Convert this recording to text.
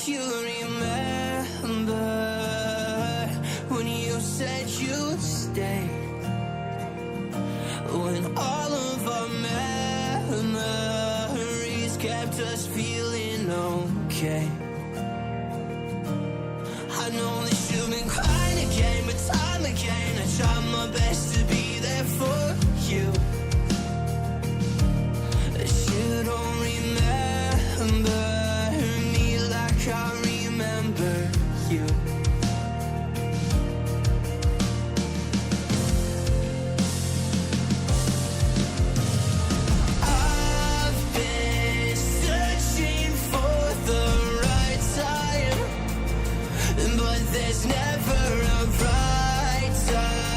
you remember when you said you'd stay, when all of our memories kept us feeling okay. I know that you've been crying again, but time again I tried my best to be there for you. But you don't remember me like I remember you. I've been searching for the right time, but there's never a right time.